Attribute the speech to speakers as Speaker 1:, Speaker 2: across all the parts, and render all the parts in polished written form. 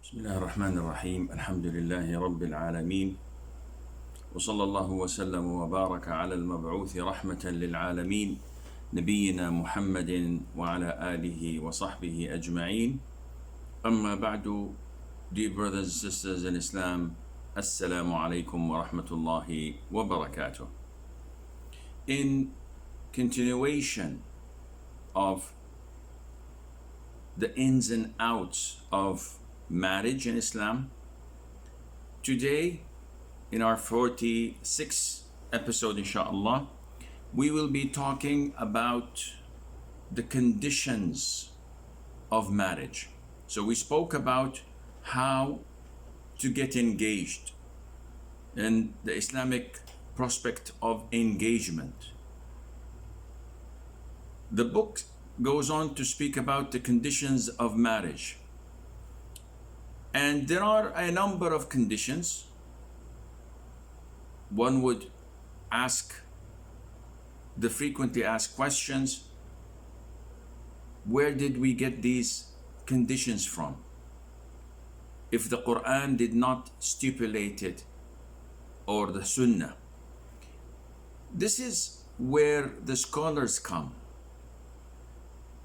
Speaker 1: بسم الله الرحمن الرحيم الحمد لله رب العالمين وصلى الله وسلم وبارك على المبعوث رحمة للعالمين نبينا محمد وعلى آله وصحبه أجمعين. أما بعد, dear brothers and sisters in Islam, Assalamu alaikum wa rahmatullahi wa barakatuh. In continuation of the ins and outs of marriage in Islam, today in our 46th episode inshallah, we will be talking about the conditions of marriage. So we spoke about how to get engaged and the Islamic prospect of engagement. The book goes on to speak about the conditions of marriage. And there are a number of conditions. One would ask the frequently asked questions: where did we get these conditions from? If the Quran did not stipulate it, or the Sunnah. This is where the scholars come.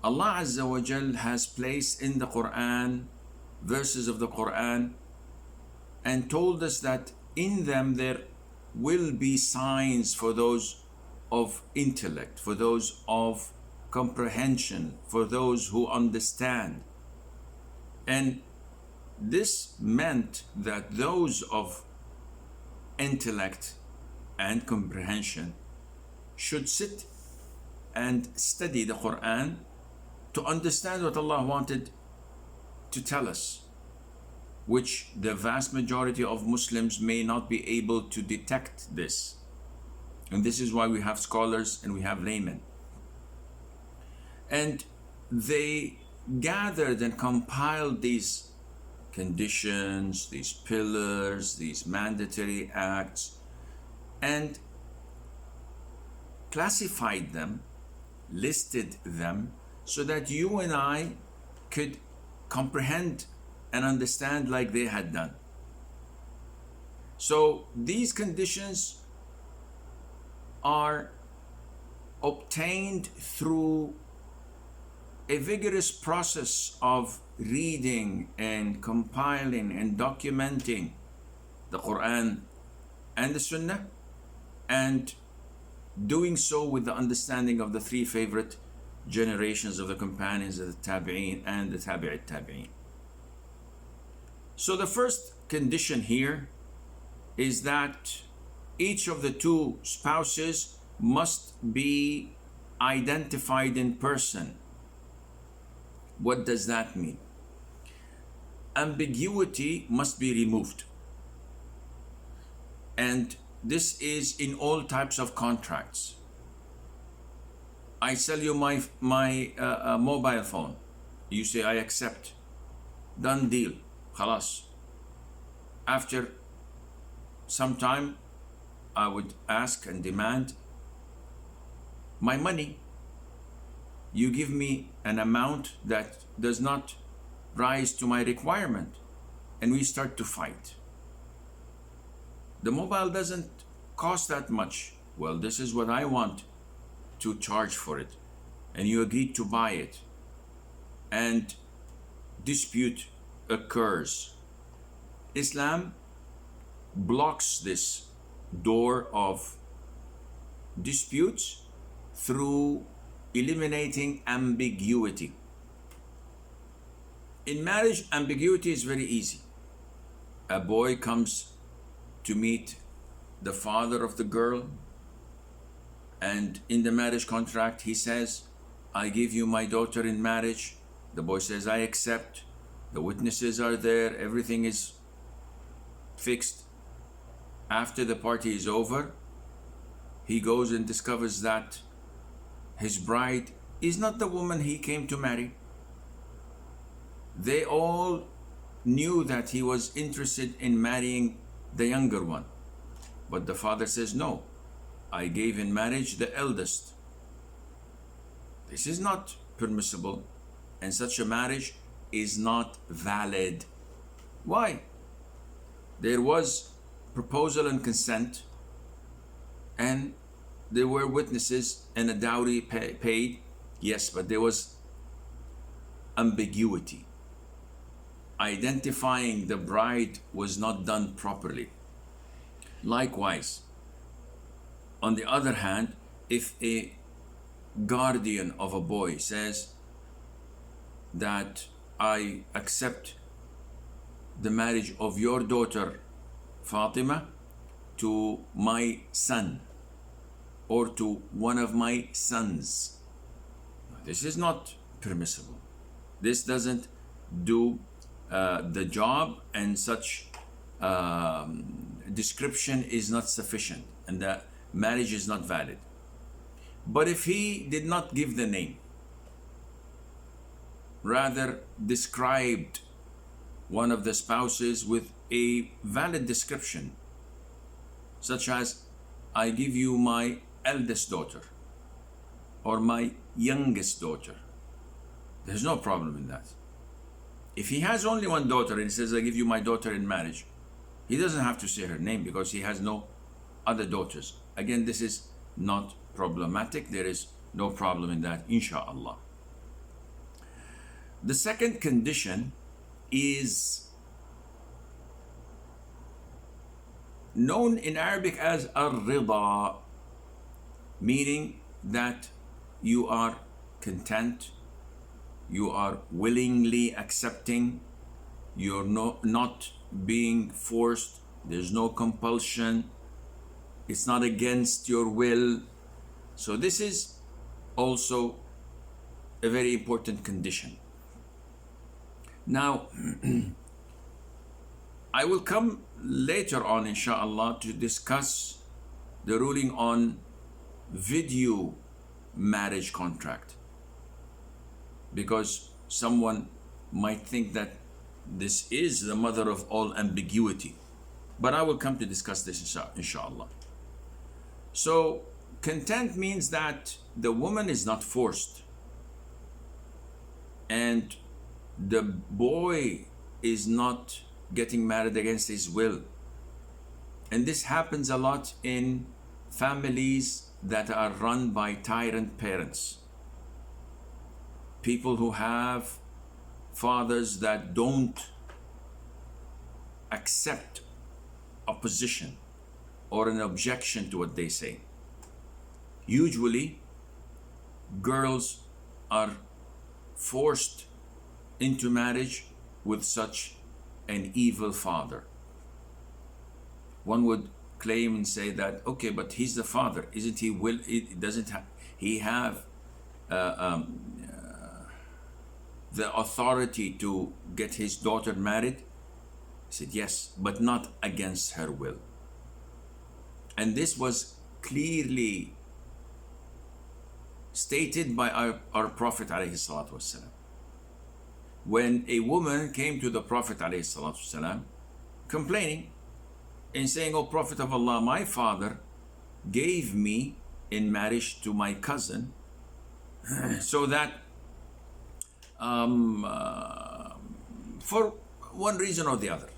Speaker 1: Allah Azza wa Jal has placed in the Quran verses of the Quran and told us that in them there will be signs for those of intellect, for those of comprehension, for those who understand. And this meant that those of intellect and comprehension should sit and study the Quran to understand what Allah wanted to tell us, which the vast majority of Muslims may not be able to detect this. And this is why we have scholars and we have laymen. And they gathered and compiled these conditions, these pillars, these mandatory acts, and classified them, listed them, so that you and I could comprehend and understand like they had done. So these conditions are obtained through a vigorous process of reading and compiling and documenting the Quran and the Sunnah, and doing so with the understanding of the three favorite generations of the companions of the Tabi'een and the Tabi'it Tabi'een. So the first condition here is that each of the two spouses must be identified in person. What does that mean? Ambiguity must be removed. And this is in all types of contracts. I sell you my mobile phone. You say, I accept. Done deal. Khalas. After some time, I would ask and demand my money. You give me an amount that does not rise to my requirement, and we start to fight. The mobile doesn't cost that much. Well, this is what I want to charge for it, and you agreed to buy it, and dispute occurs. Islam blocks this door of disputes through eliminating ambiguity. In marriage, ambiguity is very easy. A boy comes to meet the father of the girl, and in the marriage contract he says, I give you my daughter in marriage. The boy says, I accept. The witnesses are there, everything is fixed. After the party is over, he goes and discovers that his bride is not the woman he came to marry. They all knew that he was interested in marrying the younger one. But the father says, no, I gave in marriage the eldest. This is not permissible, and such a marriage is not valid. Why? There was proposal and consent, and there were witnesses and a dowry paid. Yes, but there was ambiguity. Identifying the bride was not done properly. Likewise, on the other hand, if a guardian of a boy says that I accept the marriage of your daughter Fatima to my son or to one of my sons, this is not permissible. This doesn't do the job, and such description is not sufficient, and the marriage is not valid. But if he did not give the name, rather described one of the spouses with a valid description, such as, I give you my eldest daughter or my youngest daughter, there's no problem in that. If he has only one daughter and he says, I give you my daughter in marriage, he doesn't have to say her name because he has no other daughters. Again, this is not problematic. There is no problem in that, inshallah. The second condition is known in Arabic as ar-rida, meaning that you are content, you are willingly accepting, you're not being forced, there's no compulsion, it's not against your will. So this is also a very important condition. Now, I will come later on, inshallah, to discuss the ruling on video marriage contract, because someone might think that this is the mother of all ambiguity. But I will come to discuss this, inshallah. So, content means that the woman is not forced, and the boy is not getting married against his will. And this happens a lot in families that are run by tyrant parents. People who have fathers that don't accept opposition or an objection to what they say. Usually, girls are forced into marriage with such an evil father. One would claim and say that, okay, but he's the father, isn't he? Doesn't he have the authority to get his daughter married? He said, yes, but not against her will. And this was clearly stated by our Prophet ﷺ. When a woman came to the Prophet ﷺ complaining and saying, "O Prophet of Allah, my father gave me in marriage to my cousin so that for one reason or the other."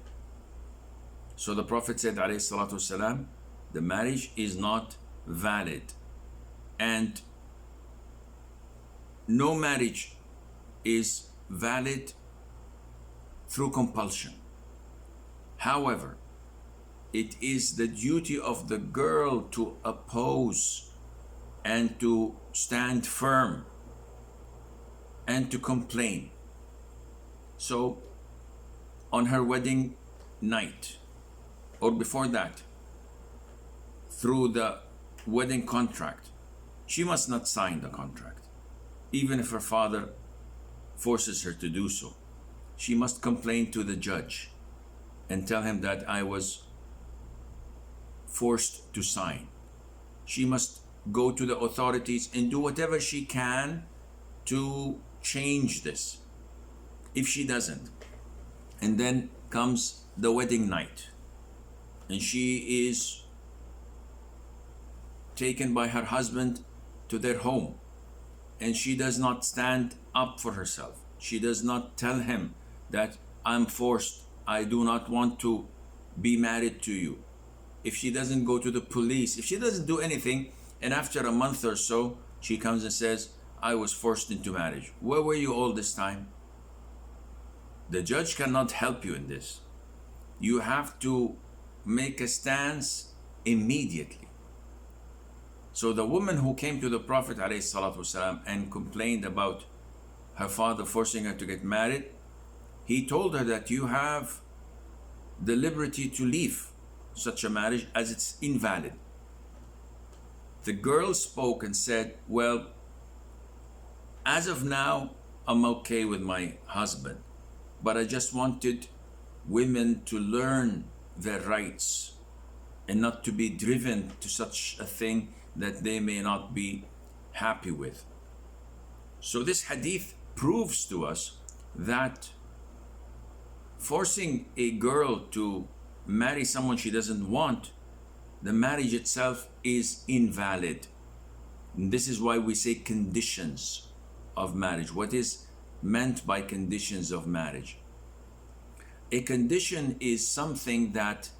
Speaker 1: So the Prophet said, ﷺ, the marriage is not valid, and no marriage is valid through compulsion. However, it is the duty of the girl to oppose and to stand firm and to complain. So on her wedding night or before that, through the wedding contract, she must not sign the contract, even if her father forces her to do so. She must complain to the judge and tell him that I was forced to sign. She must go to the authorities and do whatever she can to change this. If she doesn't, and then comes the wedding night, and she is taken by her husband to their home, and she does not stand up for herself. She does not tell him that I'm forced, I do not want to be married to you. If she doesn't go to the police, if she doesn't do anything, and after a month or so, she comes and says, I was forced into marriage. Where were you all this time? The judge cannot help you in this. You have to make a stance immediately. So the woman who came to the Prophet ﷺ and complained about her father forcing her to get married, he told her that you have the liberty to leave such a marriage as it's invalid. The girl spoke and said, well, as of now, I'm okay with my husband, but I just wanted women to learn their rights and not to be driven to such a thing that they may not be happy with. So this hadith proves to us that forcing a girl to marry someone she doesn't want, the marriage itself is invalid. And this is why we say conditions of marriage. What is meant by conditions of marriage? A condition is something that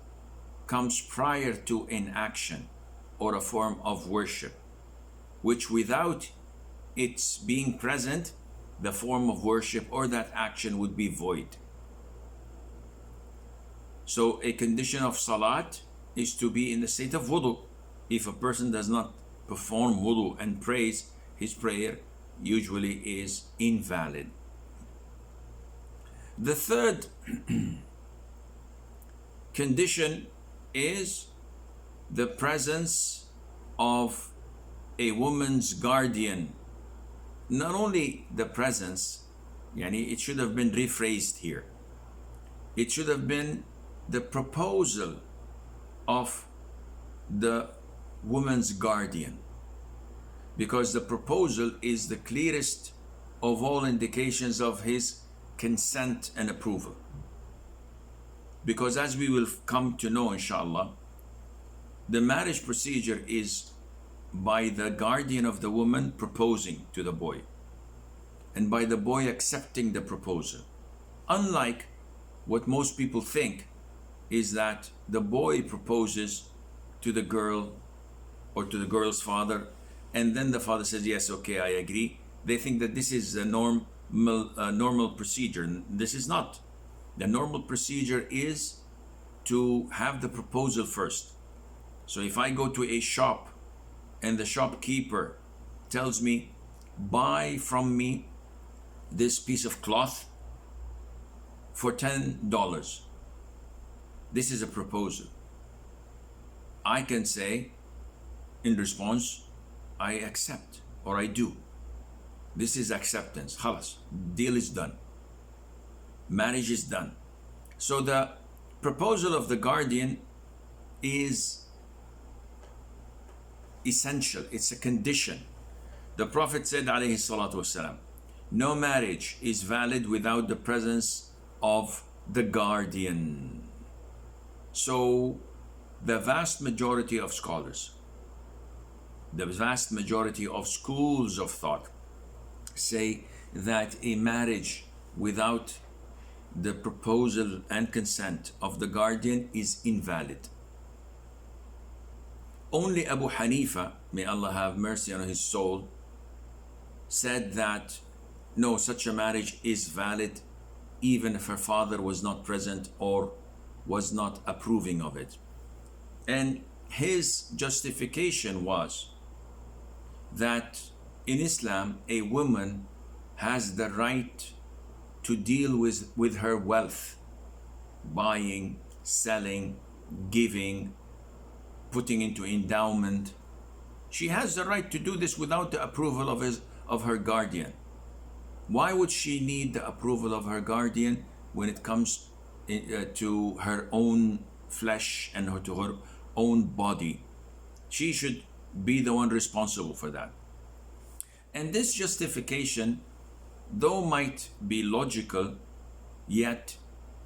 Speaker 1: comes prior to an action or a form of worship, which without its being present, the form of worship or that action would be void. So a condition of salat is to be in the state of wudu. If a person does not perform wudu and prays, his prayer usually is invalid. The third condition is the presence of a woman's guardian. Not only the presence, it should have been rephrased here. It should have been the proposal of the woman's guardian, because the proposal is the clearest of all indications of his consent and approval. Because as we will come to know, inshallah, the marriage procedure is by the guardian of the woman proposing to the boy, and by the boy accepting the proposal. Unlike what most people think, is that the boy proposes to the girl or to the girl's father, and then the father says, yes, okay, I agree. They think that this is a normal procedure. This is not. The normal procedure is to have the proposal first. So if I go to a shop and the shopkeeper tells me, buy from me this piece of cloth for $10. This is a proposal. I can say in response, I accept, or I do. This is acceptance. Khalas, deal is done. Marriage is done. So the proposal of the guardian is essential. It's a condition. The Prophet said, alayhi salatu wasalam, no marriage is valid without the presence of the guardian. So the vast majority of scholars, the vast majority of schools of thought say that a marriage without the proposal and consent of the guardian is invalid. Only Abu Hanifa, may Allah have mercy on his soul, said that no, such a marriage is valid even if her father was not present or was not approving of it. And his justification was that in Islam, a woman has the right to deal with her wealth, buying, selling, giving, putting into endowment. She has the right to do this without the approval of her guardian. Why would she need the approval of her guardian when it comes to her own flesh and to her own body? She should be the one responsible for that. And this justification, though might be logical, yet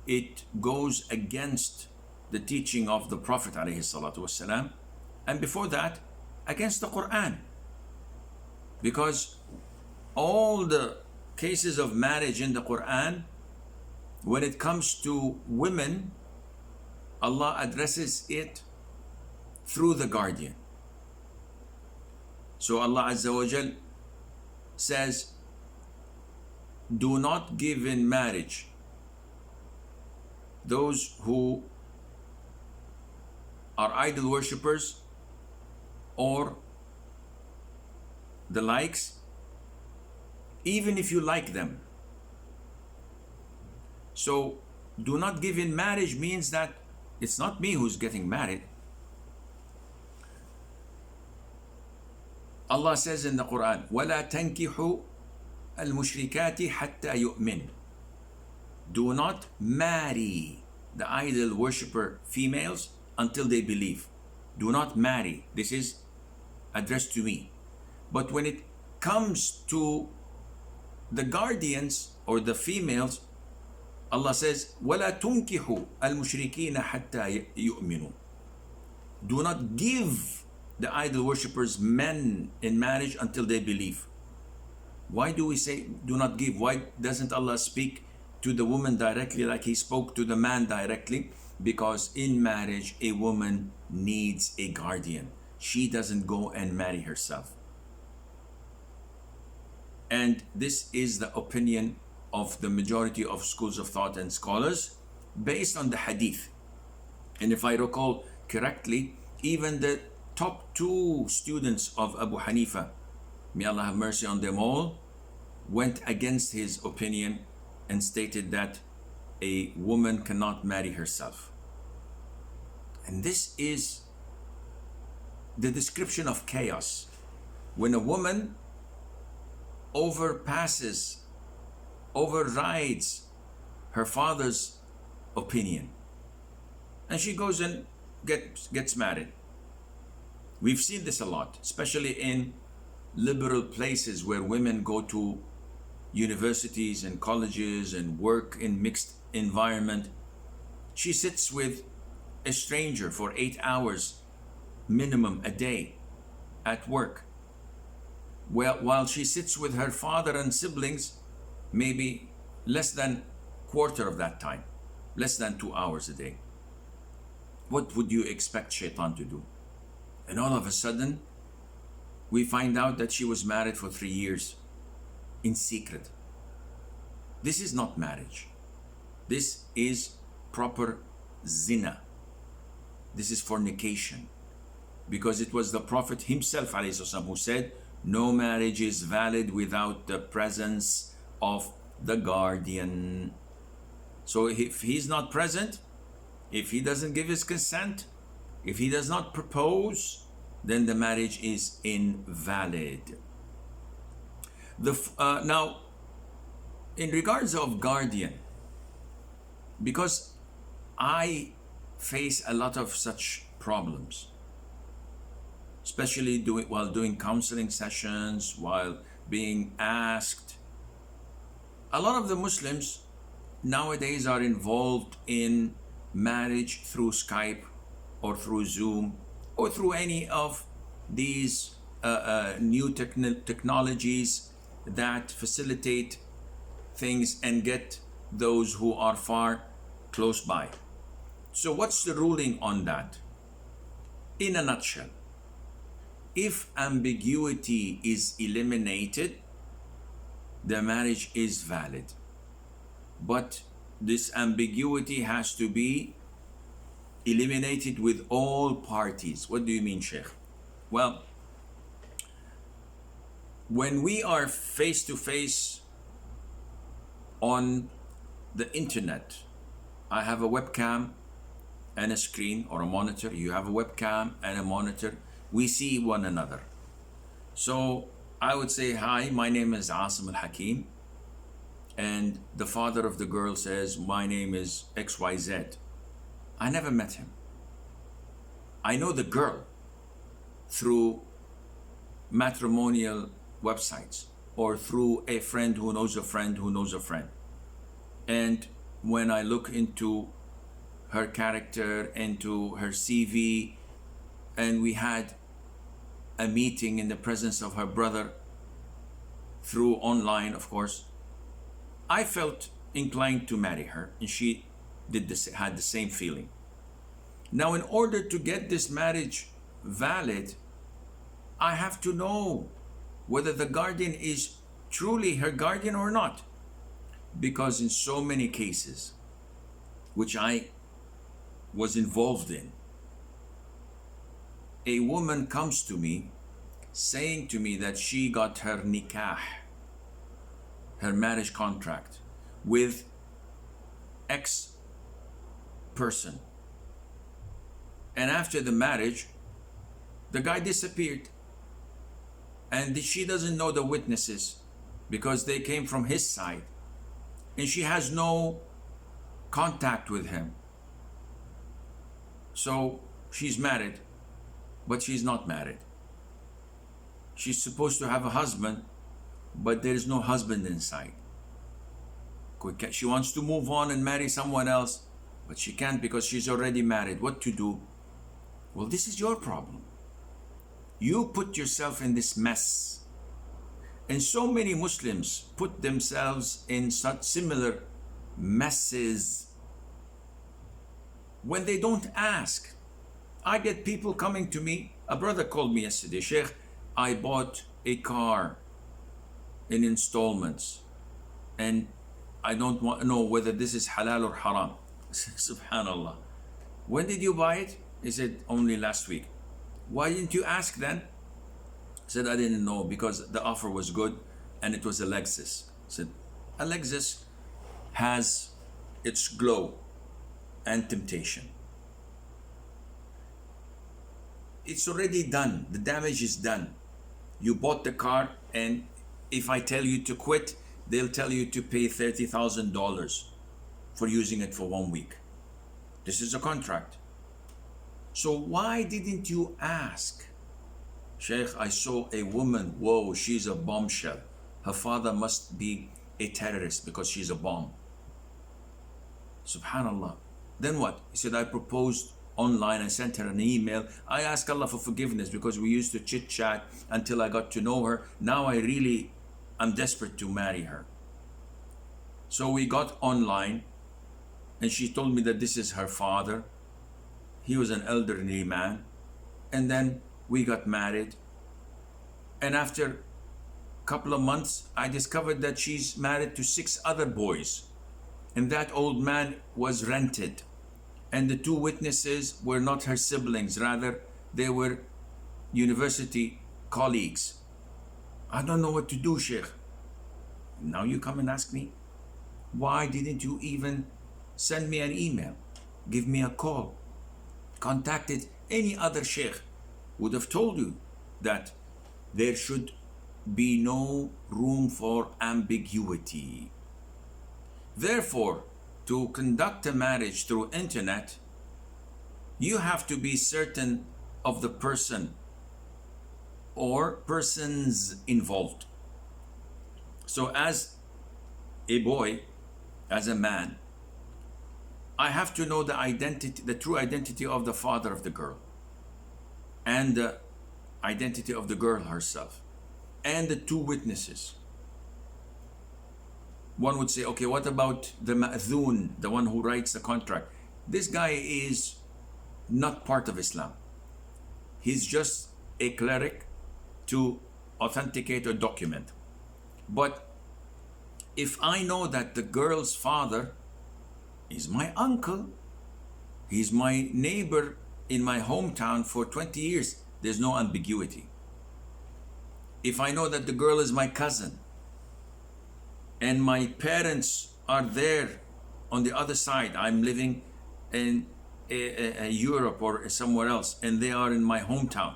Speaker 1: it goes against the teaching of the Prophet ﷺ, and before that, against the Quran. Because all the cases of marriage in the Quran When it comes to women, Allah addresses it through the guardian. So Allah Azza wa Jal says, do not give in marriage those who are idol worshippers or the likes, even if you like them. So do not give in marriage means that it's not me who's getting married. Allah says in the Quran, وَلَا تَنْكِحُوا الْمُشْرِكَاتِ حَتَّى يُؤْمِنُ. Do not marry the idol worshipper females until they believe. Do not marry. This is addressed to me. But when it comes to the guardians or the females, Allah says, وَلَا تُنْكِحُوا الْمُشْرِكِينَ حَتَّى يُؤْمِنُوا. Do not give the idol worshippers men in marriage until they believe. Why do we say do not give? Why doesn't Allah speak to the woman directly like He spoke to the man directly? Because in marriage, a woman needs a guardian. She doesn't go and marry herself. And this is the opinion of the majority of schools of thought and scholars based on the hadith. And if I recall correctly, even the top two students of Abu Hanifa, may Allah have mercy on them all, went against his opinion and stated that a woman cannot marry herself. And this is the description of chaos. When a woman overrides her father's opinion and she goes and gets married. We've seen this a lot, especially in liberal places where women go to universities and colleges and work in mixed environment. She sits with a stranger for 8 hours minimum a day at work, while she sits with her father and siblings maybe less than quarter of that time, less than 2 hours a day. What would you expect Shaitan to do? And all of a sudden we find out that she was married for 3 years in secret. This is not marriage. This is proper zina. This is fornication. Because it was the Prophet himself ﷺ who said, no marriage is valid without the presence of the guardian. So if he's not present, if he doesn't give his consent, if he does not propose, then the marriage is invalid. Now, in regards of guardian, because I face a lot of such problems, especially while doing counseling sessions, while being asked. A lot of the Muslims nowadays are involved in marriage through Skype or through Zoom or through any of these new technologies that facilitate things and get those who are far close by. So what's the ruling on that? In a nutshell, if ambiguity is eliminated, the marriage is valid. But this ambiguity has to be eliminated with all parties. What do you mean, Sheikh? Well, when we are face to face on the internet, I have a webcam and a screen or a monitor. You have a webcam and a monitor. We see one another. So I would say, hi, my name is Asim al-Hakeem. And the father of the girl says, my name is XYZ. I never met him. I know the girl through matrimonial websites or through a friend who knows a friend who knows a friend. And when I look into her character, into her CV, and we had a meeting in the presence of her brother through online, of course, I felt inclined to marry her, and she had the same feeling. Now, in order to get this marriage valid, I have to know whether the guardian is truly her guardian or not. Because in so many cases, which I was involved in, a woman comes to me saying to me that she got her nikah, her marriage contract, with X person. And after the marriage, the guy disappeared. And she doesn't know the witnesses because they came from his side. And she has no contact with him. So she's married, but she's not married. She's supposed to have a husband, but there is no husband inside. She wants to move on and marry someone else, but she can't because she's already married. What to do? Well, this is your problem. You put yourself in this mess. And so many Muslims put themselves in such similar messes when they don't ask. I get people coming to me. A brother called me yesterday, Sheikh, I bought a car in installments and I don't want to know whether this is halal or haram. Subhanallah. When did you buy it? He said, only last week. Why didn't you ask then? I said, I didn't know because the offer was good and it was a Lexus. I said, a Lexus has its glow and temptation. It's already done. The damage is done. You bought the car, and if I tell you to quit, they'll tell you to pay $30,000 for using it for 1 week. This is a contract. So why didn't you ask? Sheikh, I saw a woman, whoa, she's a bombshell. Her father must be a terrorist because she's a bomb. Subhanallah. Then what? He said, I proposed online. I sent her an email. I asked Allah for forgiveness because we used to chit chat until I got to know her. Now I'm desperate to marry her. So we got online and she told me that this is her father. He was an elderly man. And then we got married. And after a couple of months, I discovered that she's married to 6 other boys. And that old man was rented. And the 2 witnesses were not her siblings, rather they were university colleagues. I don't know what to do, Sheikh. Now you come and ask me, why didn't you even send me an email, give me a call, contacted any other Sheikh? Would have told you that there should be no room for ambiguity. Therefore, to conduct a marriage through internet, you have to be certain of the person or persons involved. So as a boy, as a man, I have to know the identity, the true identity of the father of the girl, and the identity of the girl herself, and the 2 witnesses. One would say, okay, what about the ma'dhoon, the one who writes the contract? This guy is not part of Islam. He's just a cleric to authenticate a document. But if I know that the girl's father is my uncle, he's my neighbor in my hometown for 20 years, there's no ambiguity. If I know that the girl is my cousin, and my parents are there on the other side, I'm living in Europe or somewhere else, and they are in my hometown.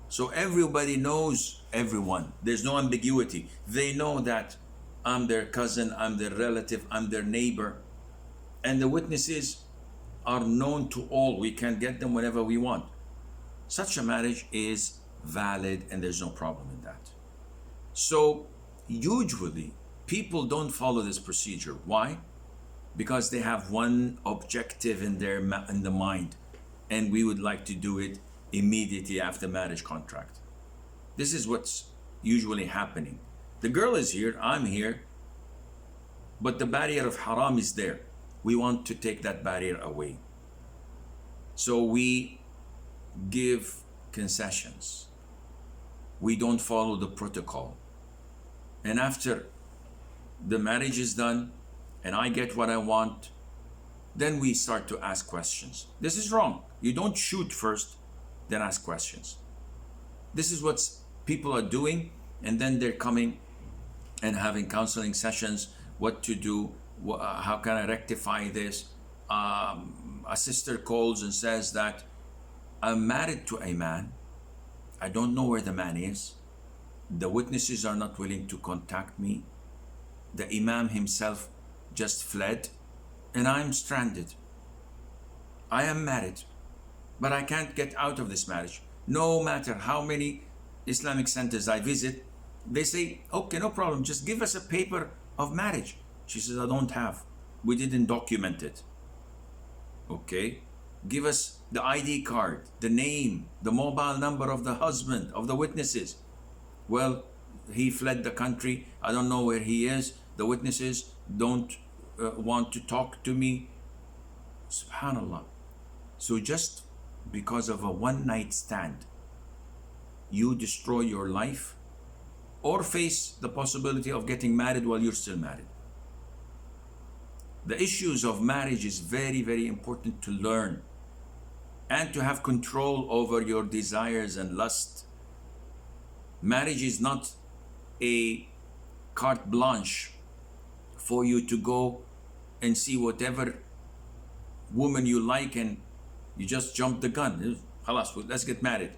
Speaker 1: So everybody knows everyone. There's no ambiguity. They know that I'm their cousin, I'm their relative, I'm their neighbor. And the witnesses are known to all. We can get them whenever we want. Such a marriage is valid and there's no problem in that. So usually people don't follow this procedure. Why? Because they have one objective in the mind, and we would like to do it immediately after marriage contract. This is what's usually happening. The girl is here, I'm here. but the barrier of haram is there. We want to take that barrier away. So we give concessions. We don't follow the protocol. And after the marriage is done and I get what I want, then we start to ask questions. This is wrong. You don't shoot first, then ask questions. This is what people are doing, and then they're coming and having counseling sessions, what to do, how can I rectify this. A sister calls and says that I'm married to a man. I don't know where the man is. The witnesses are not willing to contact me. The imam himself just fled, and I'm stranded. I am married, but I can't get out of this marriage. No matter how many Islamic centers I visit, they say, okay, no problem, just give us a paper of marriage. She says, I don't have. We didn't document it. Okay, give us the ID card, the name, the mobile number of the husband, of the witnesses. Well, he fled the country. I don't know where he is. The witnesses don't want to talk to me. Subhanallah. So just because of a one-night stand, you destroy your life or face the possibility of getting married while you're still married. The issues of marriage is very, very important to learn and to have control over your desires and lust. Marriage is not a carte blanche for you to go and see whatever woman you like and you just jump the gun. Khalas, let's get married.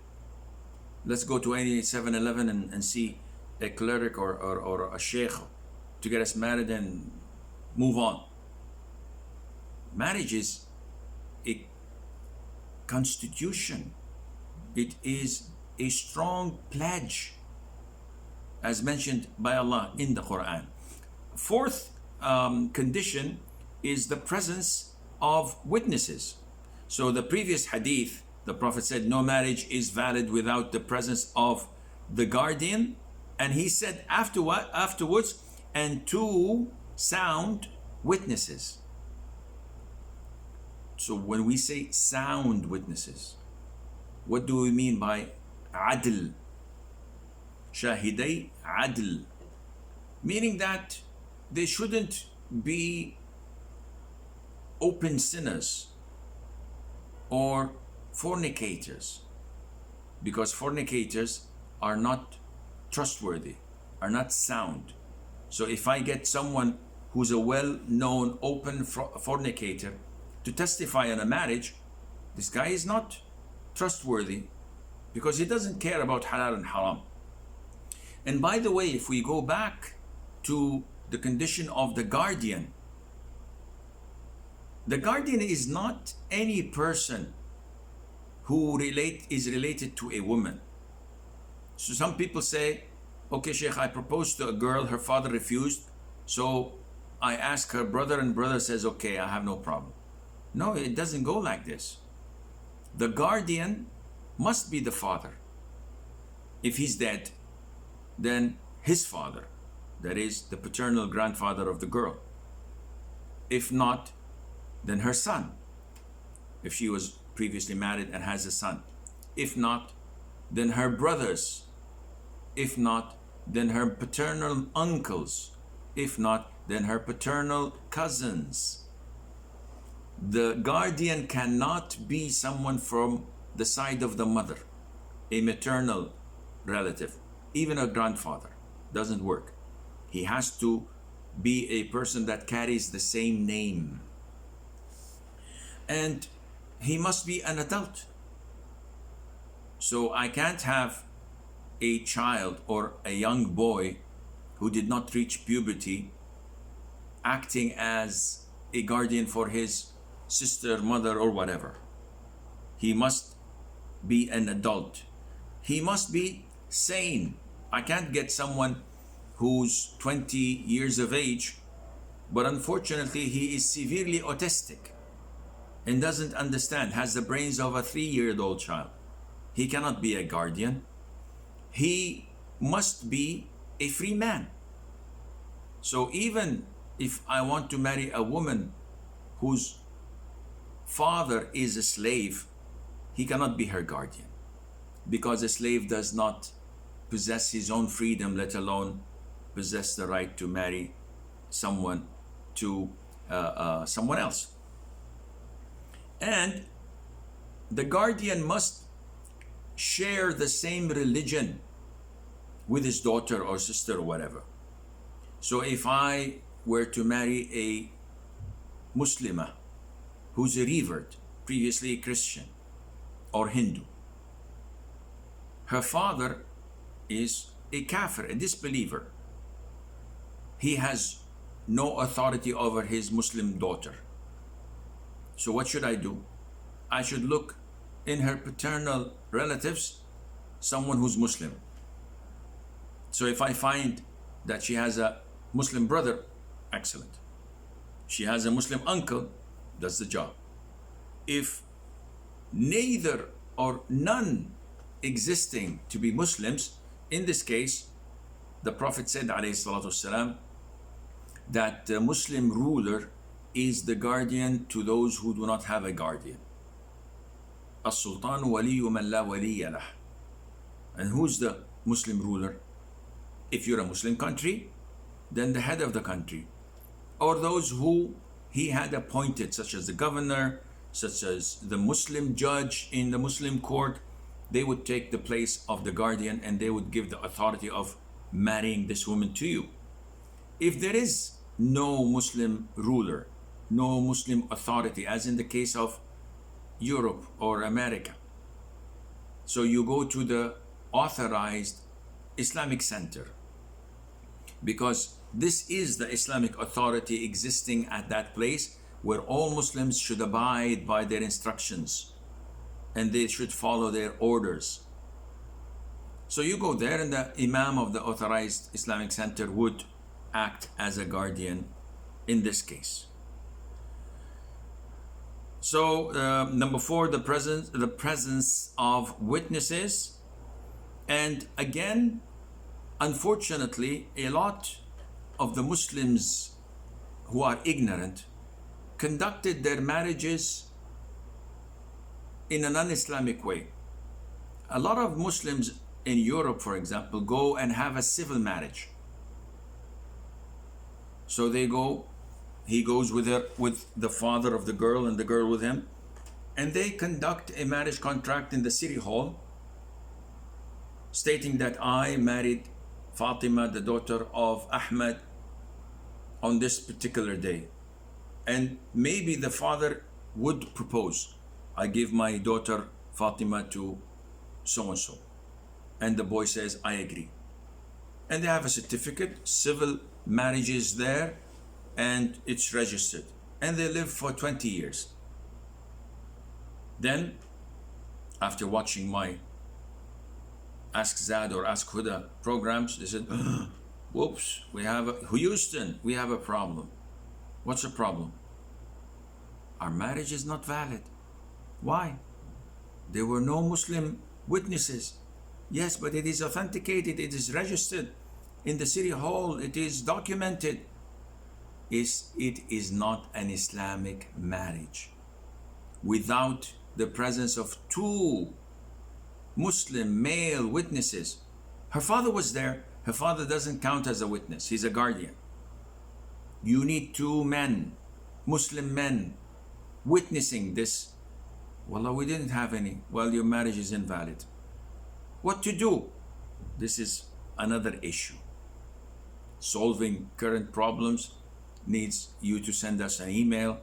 Speaker 1: Let's go to any 7-Eleven and see a cleric or a sheikh to get us married and move on. Marriage is a constitution. It is a strong pledge, as mentioned by Allah in the Quran. Fourth condition is the presence of witnesses. So the previous hadith, the Prophet said no marriage is valid without the presence of the guardian, and he said afterwards, and two sound witnesses. So when we say sound witnesses, what do we mean by adl? Shahiday adl, meaning that they shouldn't be open sinners or fornicators, because fornicators are not trustworthy, are not sound. So if I get someone who's a well-known open fornicator to testify in a marriage, this guy is not trustworthy because he doesn't care about halal and haram. And by the way, if we go back to the condition of the guardian is not any person who is related to a woman. So some people say, okay, Sheikh, I proposed to a girl, her father refused, so I asked her brother, and brother says, okay, I have no problem. No, it doesn't go like this. The guardian must be the father. If he's dead, then his father, that is the paternal grandfather of the girl. If not, then her son, if she was previously married and has a son. If not, then her brothers. If not, then her paternal uncles. If not, then her paternal cousins. The guardian cannot be someone from the side of the mother, a maternal relative, even a grandfather. Doesn't work. He has to be a person that carries the same name. And he must be an adult. So I can't have a child or a young boy who did not reach puberty acting as a guardian for his sister, mother, or whatever. He must be an adult. He must be sane. I can't get someone who's 20 years of age, but unfortunately he is severely autistic and doesn't understand, has the brains of a 3-year-old child. He cannot be a guardian. He must be a free man. So even if I want to marry a woman whose father is a slave, he cannot be her guardian, because a slave does not possess his own freedom, let alone possess the right to marry someone to someone else. And the guardian must share the same religion with his daughter or sister or whatever. So if I were to marry a Muslimah who's a revert, previously a Christian or Hindu, her father is a kafir, a disbeliever. He has no authority over his Muslim daughter. So what should I do? I should look in her paternal relatives, someone who's Muslim. So if I find that she has a Muslim brother, excellent. She has a Muslim uncle, does the job. If neither or none existing to be Muslims, in this case, the Prophet said, alayhi salatu wasalam, that the Muslim ruler is the guardian to those who do not have a guardian. As-sultan waliyu man la waliya lah. And who's the Muslim ruler? If you're a Muslim country, then the head of the country, or those who he had appointed, such as the governor, such as the Muslim judge in the Muslim court, they would take the place of the guardian and they would give the authority of marrying this woman to you. If there is no Muslim ruler, no Muslim authority, as in the case of Europe or America, so you go to the authorized Islamic center, because this is the Islamic authority existing at that place, where all Muslims should abide by their instructions and they should follow their orders. So you go there, and the Imam of the authorized Islamic center would act as a guardian in this case. So number 4, the presence of witnesses. And again, unfortunately, a lot of the Muslims who are ignorant conducted their marriages in a non-Islamic way. A lot of Muslims in Europe, for example, go and have a civil marriage. So they go, he goes with the father of the girl and the girl with him, and they conduct a marriage contract in the city hall, stating that I married Fatima, the daughter of Ahmed, on this particular day. And maybe the father would propose, I give my daughter Fatima to so-and-so. And the boy says, I agree. And they have a certificate, civil marriage is there, and it's registered. And they live for 20 years. Then, after watching my Ask Zad or Ask Huda programs, they said, whoops, Houston, we have a problem. What's the problem? Our marriage is not valid. Why? There were no Muslim witnesses. Yes, but it is authenticated, it is registered in the city hall, it is documented. It is not an Islamic marriage without the presence of 2 Muslim male witnesses. Her father was there. Her father doesn't count as a witness. He's a guardian. You need 2 men, Muslim men, witnessing this. Wallah, we didn't have any. Well, your marriage is invalid. What to do? This is another issue. Solving current problems needs you to send us an email,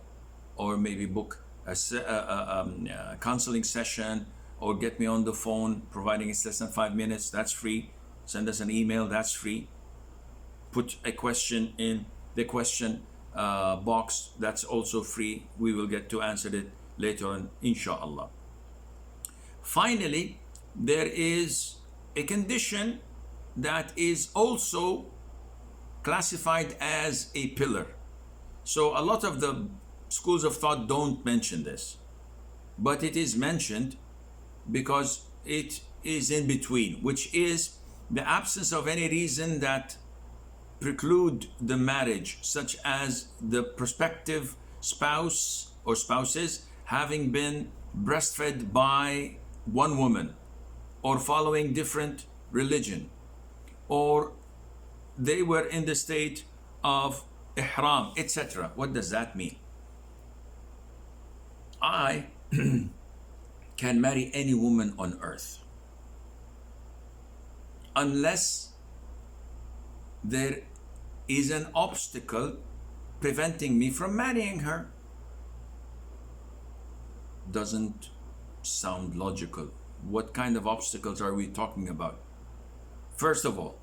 Speaker 1: or maybe book a counseling session, or get me on the phone, providing it's less than 5 minutes, that's free. Send us an email, that's free. Put a question in the question box, that's also free. We will get to answer it later on, inshallah. Finally, there is a condition that is also classified as a pillar. So a lot of the schools of thought don't mention this, but it is mentioned because it is in between, which is the absence of any reason that preclude the marriage, such as the prospective spouse or spouses having been breastfed by one woman, or following different religion, or they were in the state of ihram, etc. What does that mean? I can marry any woman on earth unless there is an obstacle preventing me from marrying her. Doesn't sound logical. What kind of obstacles are we talking about? First of all,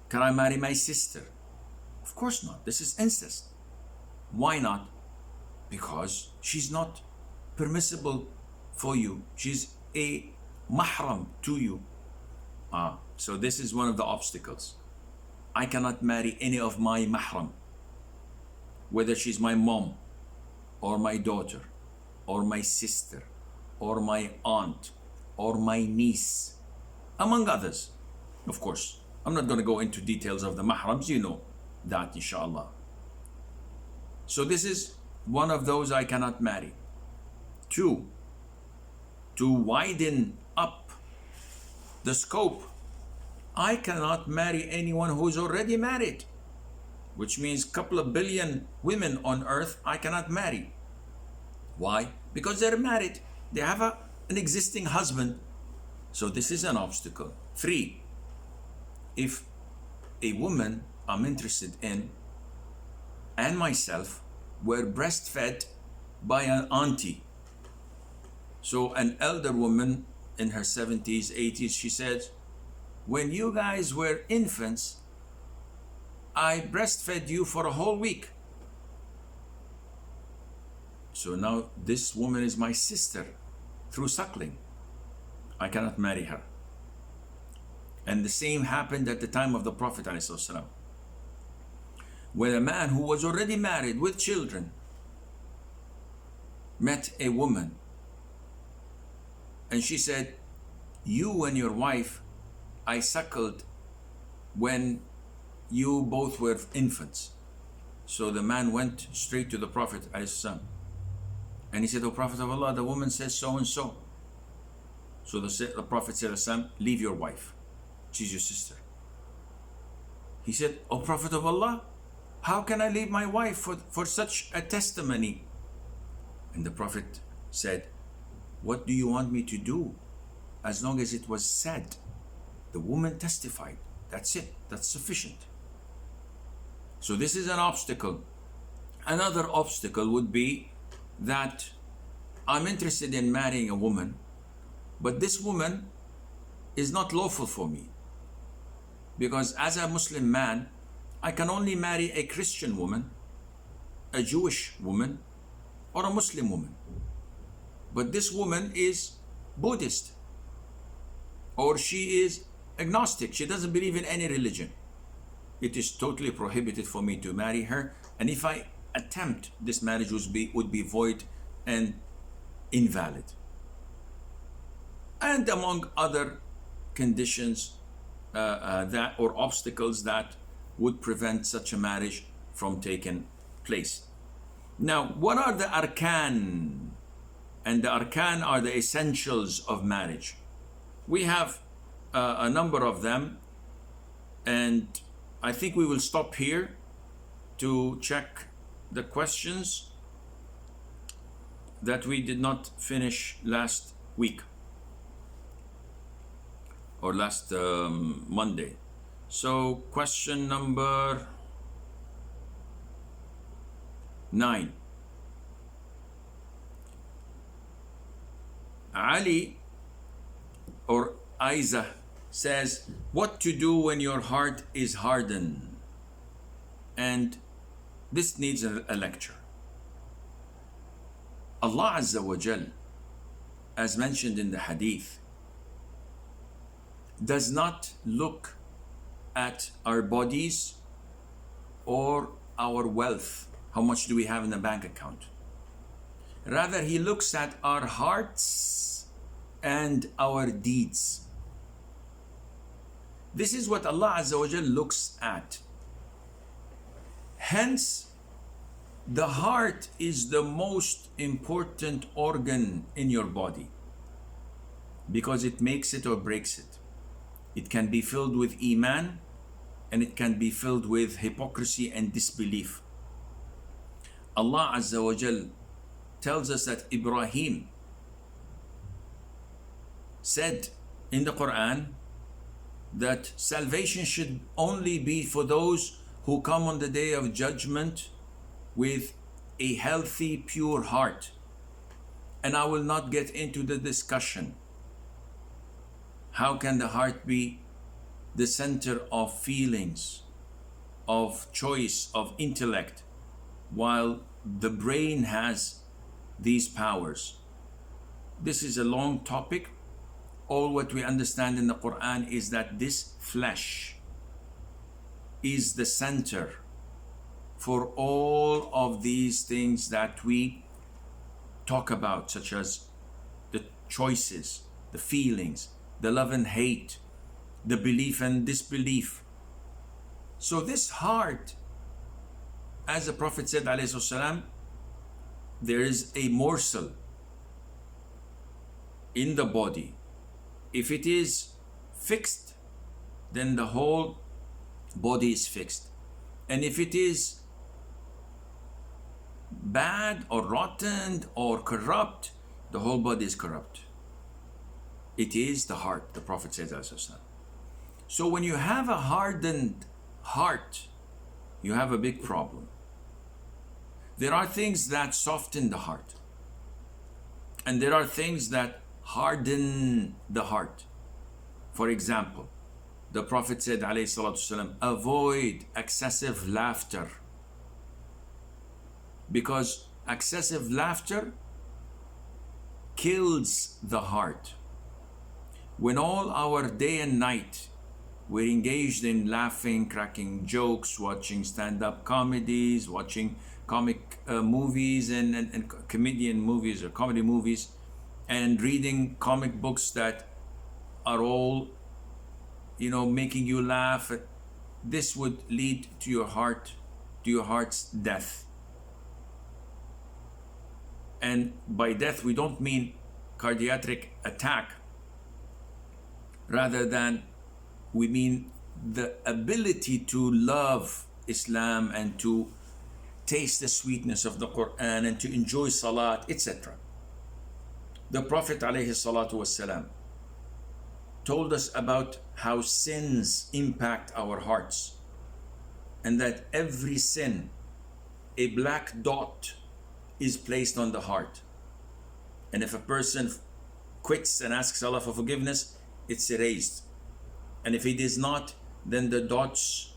Speaker 1: can I marry my sister? Of course not. This is incest. Why not? Because she's not permissible for you. She's a mahram to you. So this is one of the obstacles. I cannot marry any of my mahram, whether she's my mom or my daughter or my sister or my aunt or my niece, among others. Of course, I'm not going to go into details of the mahrams, you know that, inshallah. So this is one of those I cannot marry. Two, to widen up the scope, I cannot marry anyone who's already married, which means a couple of billion women on earth I cannot marry. Why? Because they're married. They have an existing husband. So this is an obstacle. Three, if a woman I'm interested in and myself were breastfed by an auntie. So an elder woman in her 70s, 80s, she said, when you guys were infants, I breastfed you for a whole week. So now this woman is my sister through suckling. I cannot marry her. And the same happened at the time of the Prophet ﷺ, when a man who was already married with children met a woman, and she said, you and your wife I suckled when you both were infants. So the man went straight to the Prophet ﷺ, and he said, O Prophet of Allah, the woman says so and so. So the Prophet ﷺ, leave your wife, she's your sister. He said, O Prophet of Allah, how can I leave my wife for such a testimony? And the Prophet said, what do you want me to do? As long as it was said, the woman testified, that's it, that's sufficient. So this is an obstacle. Another obstacle would be that I'm interested in marrying a woman, but this woman is not lawful for me, because as a Muslim man, I can only marry a Christian woman, a Jewish woman, or a Muslim woman. But this woman is Buddhist, or she is agnostic. She doesn't believe in any religion. It is totally prohibited for me to marry her. And if I attempt, this marriage would be void and invalid. And among other conditions that or obstacles that would prevent such a marriage from taking place. Now, what are the arkan? And the arkan are the essentials of marriage. We have a number of them, and I think we will stop here to check the questions that we did not finish last week or last Monday. So question number 9. Ali or Aiza says, what to do when your heart is hardened? And this needs a lecture. Allah Azza wa Jal, as mentioned in the hadith, does not look at our bodies or our wealth. How much do we have in the bank account? Rather, He looks at our hearts and our deeds. This is what Allah Azza wa Jal looks at. Hence, the heart is the most important organ in your body because it makes it or breaks it. It can be filled with iman and it can be filled with hypocrisy and disbelief. Allah Azza wa Jal tells us that Ibrahim said in the Quran that salvation should only be for those who come on the day of judgment with a healthy, pure heart. And I will not get into the discussion. How can the heart be the center of feelings, of choice, of intellect, while the brain has these powers? This is a long topic. All what we understand in the Quran is that this flesh is the center for all of these things that we talk about, such as the choices, the feelings, the love and hate, the belief and disbelief. So this heart, as the Prophet said, alayhi salam, there is a morsel in the body. If it is fixed, then the whole body is fixed. And if it is bad or rotten or corrupt, the whole body is corrupt. It is the heart, the Prophet said. So when you have a hardened heart, you have a big problem. There are things that soften the heart, and there are things that harden the heart. For example, the Prophet said, ﷺ, avoid excessive laughter, because excessive laughter kills the heart. When all our day and night we're engaged in laughing, cracking jokes, watching stand-up comedies, watching comic movies and comedian movies or comedy movies, and reading comic books that are all, making you laugh, this would lead to your heart's death. And by death, we don't mean cardiac attack, rather than we mean the ability to love Islam and to taste the sweetness of the Quran and to enjoy salat, etc. The Prophet ﷺ told us about how sins impact our hearts, and that every sin, a black dot is placed on the heart. And if a person quits and asks Allah for forgiveness, it's erased. And if he does not, then the dots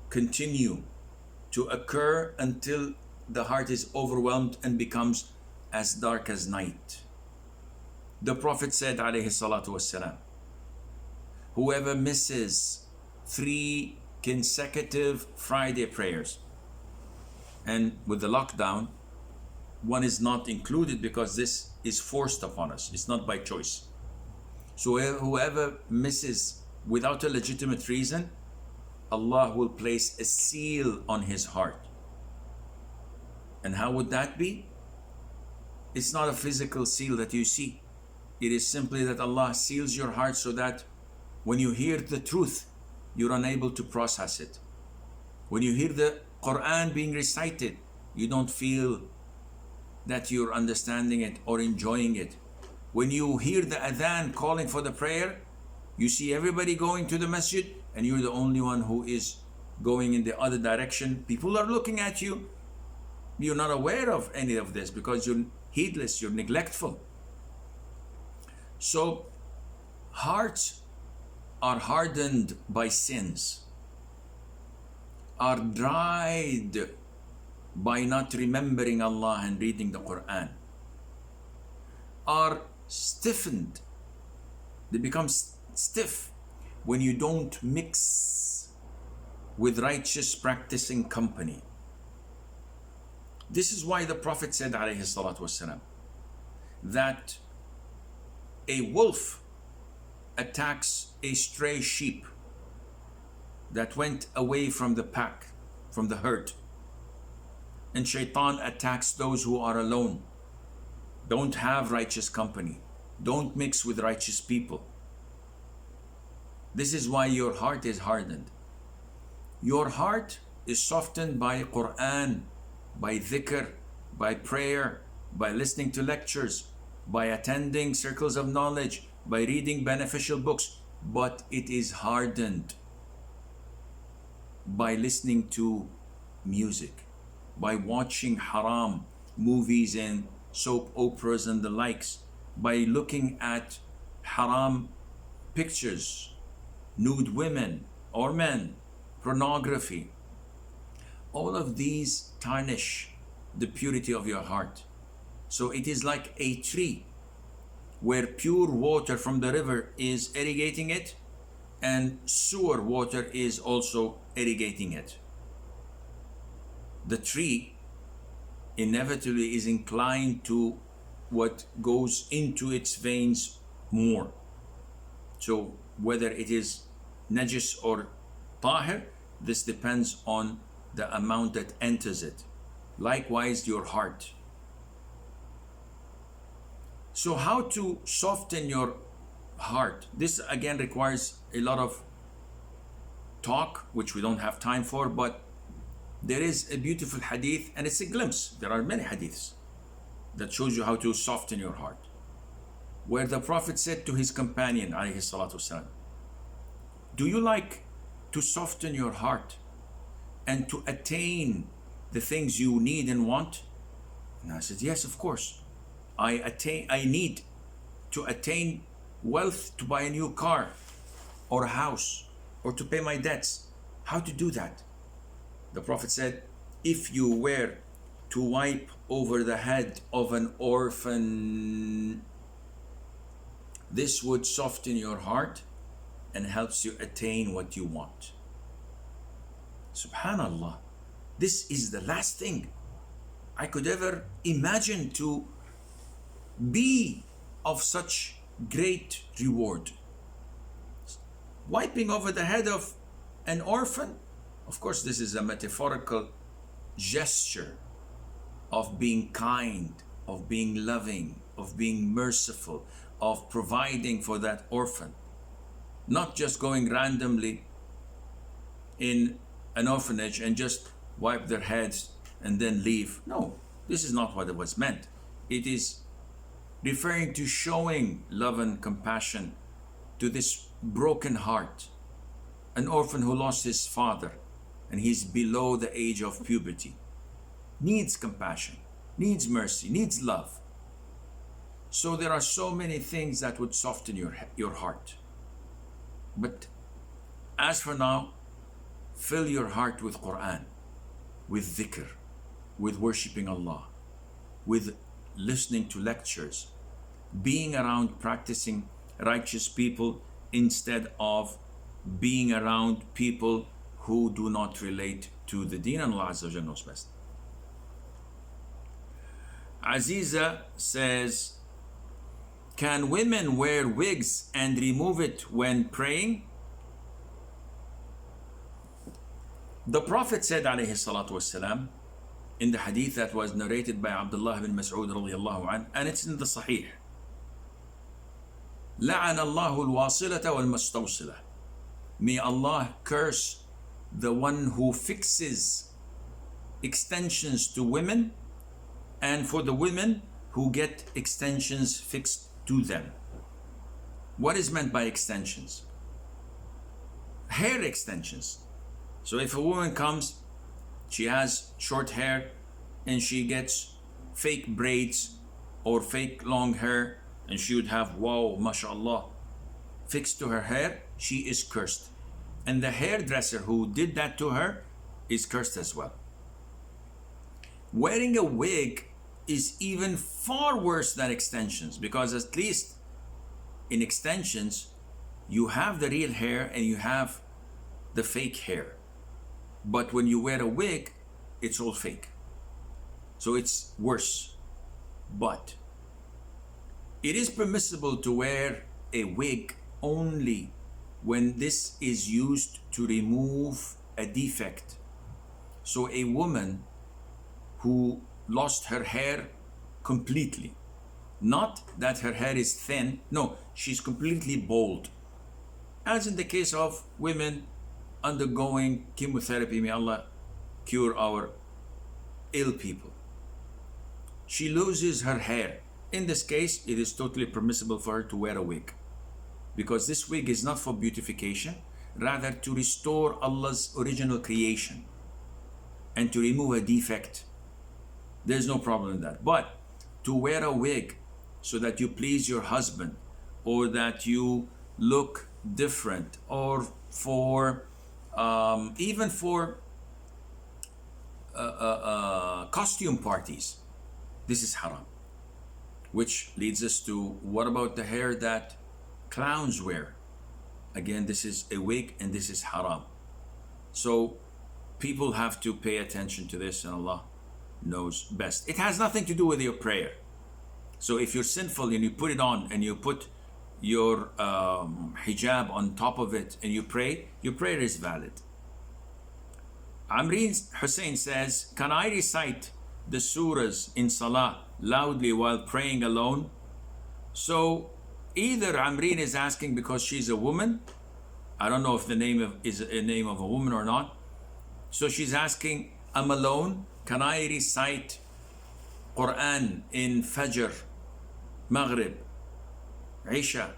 Speaker 1: continue to occur until the heart is overwhelmed and becomes as dark as night. The Prophet said, alayhi salatu wassalam, whoever misses 3 consecutive Friday prayers, and with the lockdown, one is not included because this is forced upon us, it's not by choice. So whoever misses without a legitimate reason, Allah will place a seal on his heart. And how would that be? It's not a physical seal that you see. It is simply that Allah seals your heart so that when you hear the truth, you're unable to process it. When you hear the Quran being recited, you don't feel that you're understanding it or enjoying it. When you hear the adhan calling for the prayer, you see everybody going to the masjid and you're the only one who is going in the other direction. People are looking at you. You're not aware of any of this because you're heedless, you're neglectful. So hearts are hardened by sins, are dried by not remembering Allah and reading the Quran, are stiffened. They become stiff when you don't mix with righteous practicing company. This is why the Prophet said, alayhi salatu wasalam, that a wolf attacks a stray sheep that went away from the pack, from the herd. And shaitan attacks those who are alone, don't have righteous company, don't mix with righteous people. This is why your heart is hardened. Your heart is softened by Quran, by dhikr, by prayer, by listening to lectures, by attending circles of knowledge, by reading beneficial books, but it is hardened by listening to music, by watching haram movies and soap operas and the likes, by looking at haram pictures, nude women or men, pornography. All of these tarnish the purity of your heart. So it is like a tree where pure water from the river is irrigating it, and sewer water is also irrigating it. The tree inevitably is inclined to what goes into its veins more. So whether it is najis or tahir, this depends on the amount that enters it. Likewise, your heart. So how to soften your heart? This again requires a lot of talk, which we don't have time for, but there is a beautiful hadith, and it's a glimpse. There are many hadiths that shows you how to soften your heart, where the Prophet said to his companion, alayhi salatu wasalam, do you like to soften your heart and to attain the things you need and want? And I said, yes, of course. I need to attain wealth to buy a new car or a house or to pay my debts. How to do that? The Prophet said, if you were to wipe over the head of an orphan, this would soften your heart and helps you attain what you want. Subhanallah, this is the last thing I could ever imagine to be of such great reward. Wiping over the head of an orphan, of course, this is a metaphorical gesture of being kind, of being loving, of being merciful, of providing for that orphan. Not just going randomly in an orphanage and just wipe their heads and then leave. No, this is not what it was meant. It is referring to showing love and compassion to this broken heart, an orphan who lost his father and he's below the age of puberty, needs compassion, needs mercy, needs love. So there are so many things that would soften your heart. But as for now, fill your heart with Quran, with dhikr, with worshipping Allah, with listening to lectures, being around practicing righteous people instead of being around people who do not relate to the deen, and Allah Azza wa Jalla knows best. Aziza says, can women wear wigs and remove it when praying? The Prophet said, alayhi salatu wasalam, in the hadith that was narrated by Abdullah bin Mas'ud radiyallahu anhu, and it's in the Sahih, لَعَنَ اللَّهُ الْوَاصِلَةَ وَالْمُسْتَوْصِلَةَ. May Allah curse the one who fixes extensions to women, and for the women who get extensions fixed to them. What is meant by extensions? Hair extensions. So if a woman comes, she has short hair and she gets fake braids or fake long hair, and she would have, wow, mashallah, fixed to her hair, she is cursed. And the hairdresser who did that to her is cursed as well. Wearing a wig is even far worse than extensions, because at least in extensions you have the real hair and you have the fake hair. But when you wear a wig, it's all fake. So it's worse. But it is permissible to wear a wig only when this is used to remove a defect. So a woman who lost her hair completely. Not that her hair is thin, no, she's completely bald. As in the case of women undergoing chemotherapy, may Allah cure our ill people. She loses her hair. In this case, it is totally permissible for her to wear a wig, because this wig is not for beautification, rather to restore Allah's original creation and to remove a defect. There's no problem in that. But to wear a wig so that you please your husband, or that you look different, or for even for costume parties, this is haram. Which leads us to, what about the hair that clowns wear? Again, this is a wig and this is haram. So people have to pay attention to this, and Allah knows best. It has nothing to do with your prayer. So if you're sinful and you put it on and you put your hijab on top of it and you pray, your prayer is valid. Amreen Hussein says, can I recite the surahs in salah loudly while praying alone? So either Amreen is asking because she's a woman. I don't know if the name is a name of a woman or not. So she's asking, I'm alone, can I recite Quran in Fajr, Maghrib, Isha,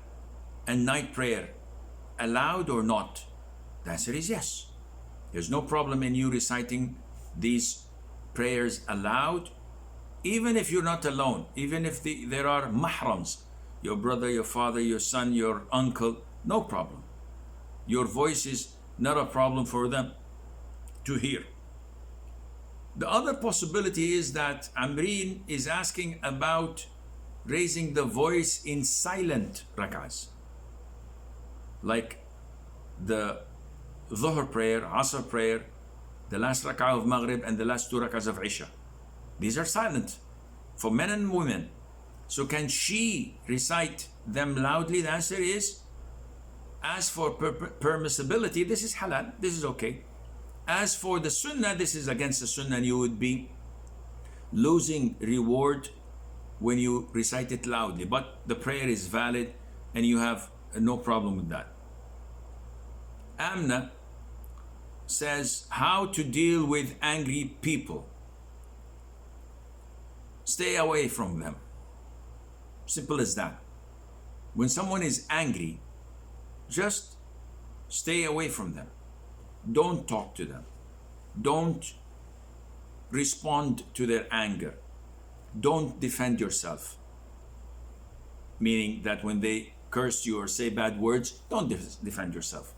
Speaker 1: and night prayer aloud or not? The answer is yes. There's no problem in you reciting these prayers aloud, even if you're not alone, even if there are mahrams, your brother, your father, your son, your uncle, no problem. Your voice is not a problem for them to hear. The other possibility is that Amreen is asking about raising the voice in silent rak'ahs, like the Dhuhr prayer, Asr prayer, the last rak'ah of Maghrib, and the last 2 rak'ahs of Isha. These are silent for men and women. So can she recite them loudly? The answer is, as for permissibility, this is halal, this is okay. As for the sunnah, this is against the sunnah, and you would be losing reward when you recite it loudly. But the prayer is valid and you have no problem with that. Amna says, how to deal with angry people. Stay away from them. Simple as that. When someone is angry, just stay away from them. Don't talk to them. Don't respond to their anger. Don't defend yourself. Meaning that when they curse you or say bad words, don't defend yourself.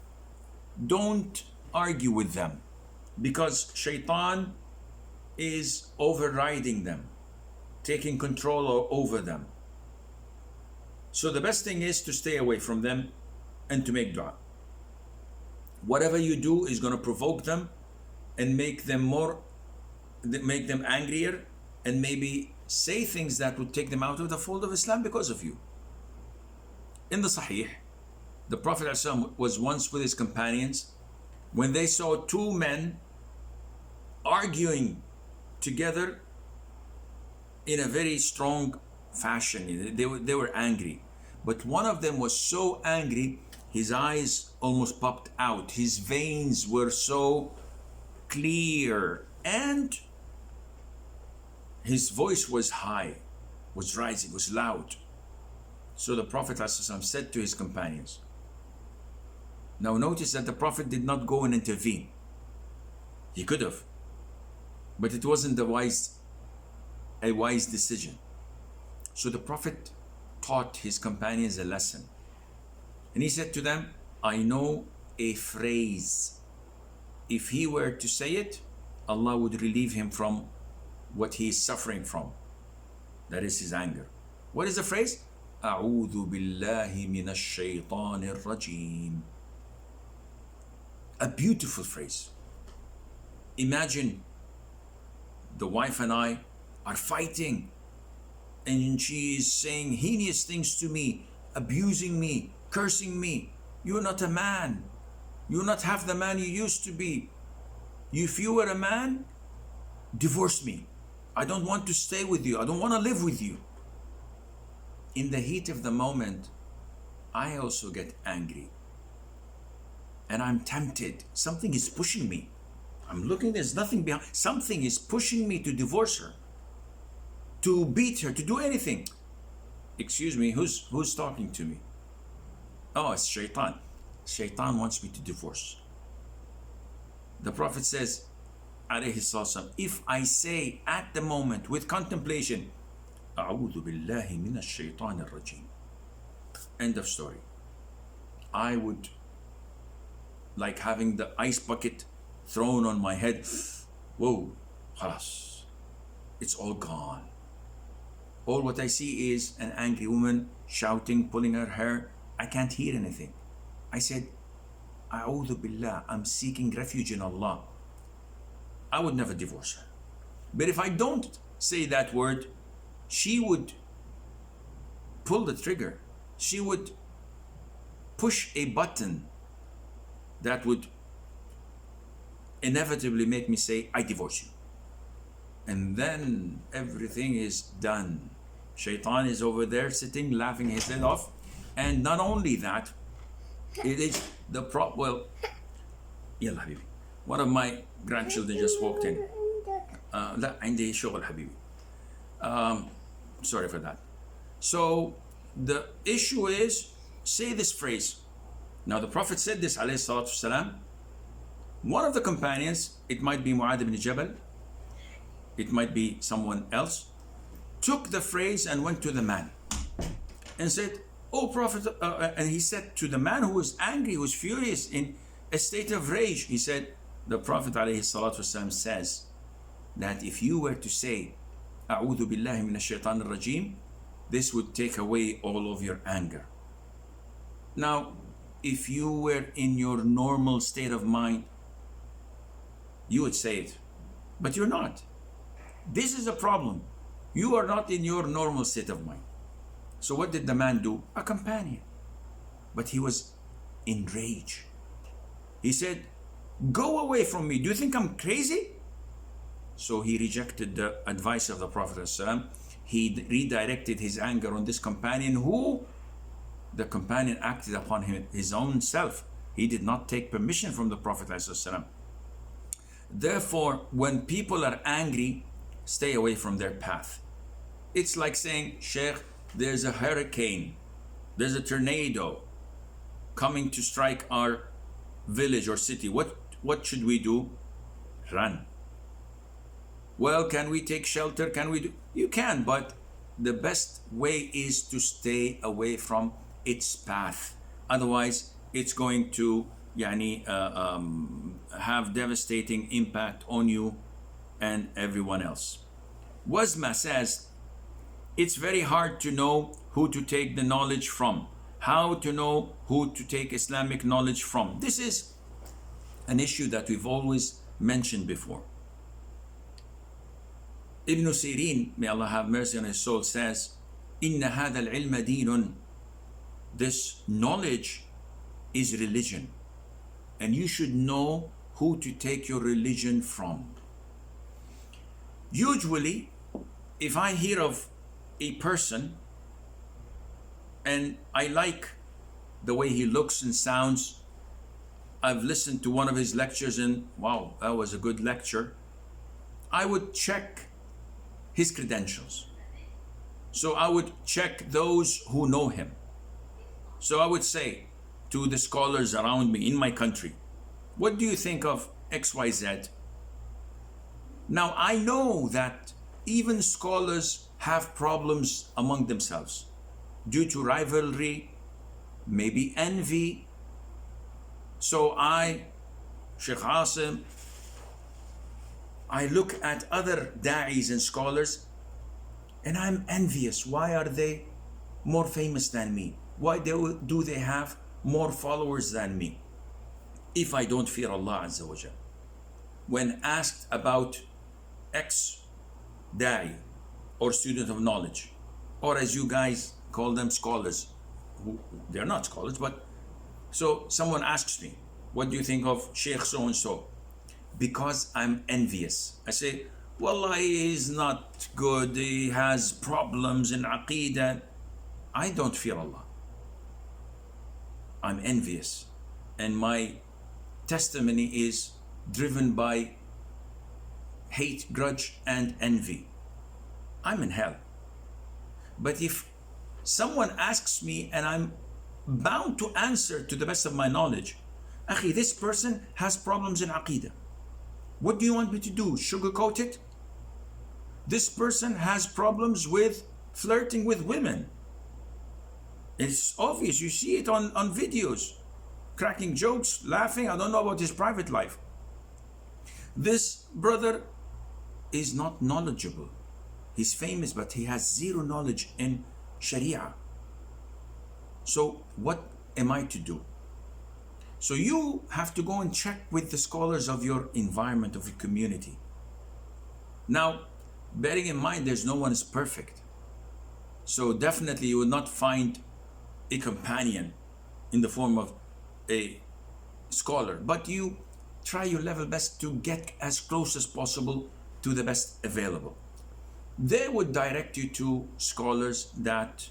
Speaker 1: Don't argue with them, because shaitan is overriding them, taking control over them. So the best thing is to stay away from them and to make dua. Whatever you do is going to provoke them and make them angrier, and maybe say things that would take them out of the fold of Islam because of you. In the Sahih, the Prophet ﷺ was once with his companions when they saw 2 men arguing together in a very strong fashion. They were angry, but one of them was so angry his eyes almost popped out, his veins were so clear, and his voice was high, was rising, was loud. So the Prophet ﷺ said to his companions, now notice that the Prophet did not go and intervene. He could have, but it wasn't a wise decision. So the Prophet taught his companions a lesson. And he said to them, I know a phrase. If he were to say it, Allah would relieve him from what he is suffering from. That is his anger. What is the phrase? أعوذ بالله من الشيطان الرجيم. A beautiful phrase. Imagine the wife and I are fighting, and she is saying heinous things to me, abusing me, cursing me. You're not a man. You're not half the man you used to be. If you were a man, divorce me. I don't want to stay with you. I don't want to live with you. In the heat of the moment, I also get angry. And I'm tempted. Something is pushing me. I'm looking, there's nothing behind. Something is pushing me to divorce her, to beat her, to do anything. Excuse me, who's talking to me? Oh, it's Shaitan. Shaitan wants me to divorce. The Prophet says, alayhi salam, if I say at the moment with contemplation, A'udhu billahi minash shaitan ar-rajim. End of story. I would like having the ice bucket thrown on my head. Whoa, khalas. It's all gone. All what I see is an angry woman shouting, pulling her hair. I can't hear anything. I said, A'udhu billah, I'm seeking refuge in Allah. I would never divorce her. But if I don't say that word, she would pull the trigger. She would push a button that would inevitably make me say, I divorce you. And then everything is done. Shaitan is over there sitting, laughing his head off. And not only that, it is the well, يلا حبيبي. One of my grandchildren just walked in. لا عندي شغل حبيبي. Sorry for that. So the issue is, say this phrase. Now the Prophet said this, alayhi salatu wasalam. One of the companions, it might be Mu'adh ibn Jabal, it might be someone else, took the phrase and went to the man and said, "Oh Prophet," and he said to the man who was angry, who was furious, in a state of rage, he said, the Prophet ﷺ says that if you were to say, "A'udhu billahi minash shaitan ar-rajim," this would take away all of your anger. Now, if you were in your normal state of mind, you would say it, but you're not. This is a problem. You are not in your normal state of mind. So what did the man do? A companion. But he was in rage. He said, "Go away from me. Do you think I'm crazy?" So he rejected the advice of the Prophet ﷺ. He redirected his anger on this companion, who the companion acted upon his own self. He did not take permission from the Prophet ﷺ. Therefore, when people are angry, stay away from their path. It's like saying, "Sheikh, there's a hurricane, there's a tornado coming to strike our village or city. What should we do?" Run. Well, can we take shelter? Can we do? You can, but the best way is to stay away from its path. Otherwise, it's going to have devastating impact on you and everyone else. Wazma says, it's very hard to know who to take the knowledge from. How to know who to take Islamic knowledge from. This is an issue that we've always mentioned before. Ibn Sirin, may Allah have mercy on his soul, says, "Inna hadha al-ilma deenun." This knowledge is religion, and you should know who to take your religion from. Usually, if I hear of a person and I like the way he looks and sounds, I've listened to one of his lectures and wow, that was a good lecture, I would check his credentials. So I would check those who know him. So I would say to the scholars around me in my country, "What do you think of XYZ?" Now I know that even scholars have problems among themselves due to rivalry, maybe envy. So I, Sheikh Assim, I look at other da'is and scholars and I'm envious. Why are they more famous than me? Why do they have more followers than me? If I don't fear Allah Azza wa Jal. When asked about X da'i or student of knowledge, or as you guys call them, scholars, they're not scholars, but so someone asks me, "What do you think of Sheikh so and so?" Because I'm envious, I say, Wallahi, he's not good, he has problems in Aqidah. I don't fear Allah. I'm envious. And my testimony is driven by hate, grudge, and envy. I'm in hell. But if someone asks me and I'm bound to answer to the best of my knowledge, Akhi, this person has problems in Aqidah. What do you want me to do? Sugarcoat it? This person has problems with flirting with women. It's obvious, you see it on videos, cracking jokes, laughing. I don't know about his private life. This brother is not knowledgeable. He's famous, but he has zero knowledge in Sharia. So what am I to do? So you have to go and check with the scholars of your environment, of your community. Now, bearing in mind there's no one is perfect. So definitely you will not find a companion in the form of a scholar, but you try your level best to get as close as possible to the best available. They would direct you to scholars that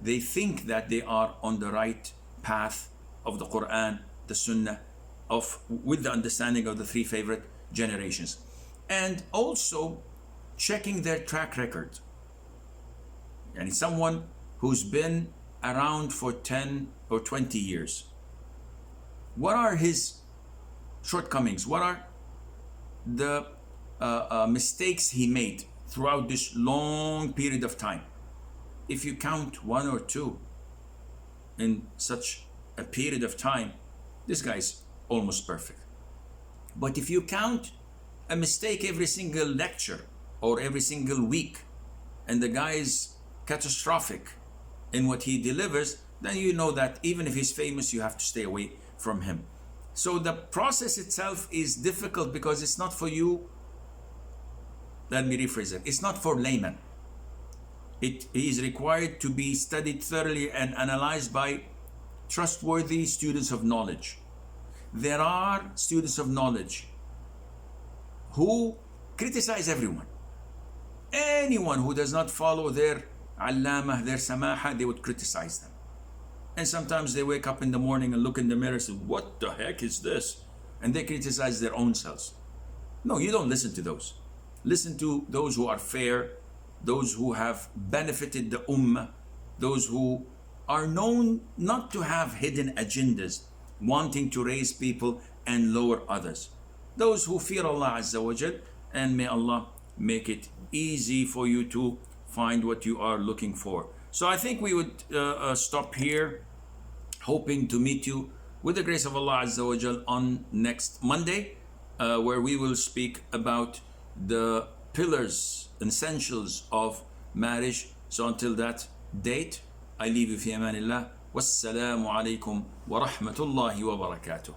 Speaker 1: they think that they are on the right path of the Quran, the Sunnah, with the understanding of the three favorite generations, and also checking their track record. And someone who's been around for 10 or 20 years, what are his shortcomings? What are the mistakes he made throughout this long period of time? If you count one or two in such a period of time, this guy is almost perfect. But if you count a mistake every single lecture or every single week, and the guy is catastrophic in what he delivers, then you know that even if he's famous, you have to stay away from him. So the process itself is difficult because it's not for you. Let me rephrase it. It's not for laymen. It is required to be studied thoroughly and analyzed by trustworthy students of knowledge. There are students of knowledge who criticize everyone. Anyone who does not follow their allamah, their samaha, they would criticize them. And sometimes they wake up in the morning and look in the mirror and say, what the heck is this? And they criticize their own selves. No, you don't listen to those. Listen to those who are fair, those who have benefited the ummah, those who are known not to have hidden agendas, wanting to raise people and lower others. Those who fear Allah Azza wa Jal, and may Allah make it easy for you to find what you are looking for. So I think we would stop here, hoping to meet you with the grace of Allah Azza wa Jal on next Monday, where we will speak about the pillars and essentials of marriage. So until that date, I leave you fi amanillah. Wassalamu alaikum wa rahmatullahi wa barakatuh.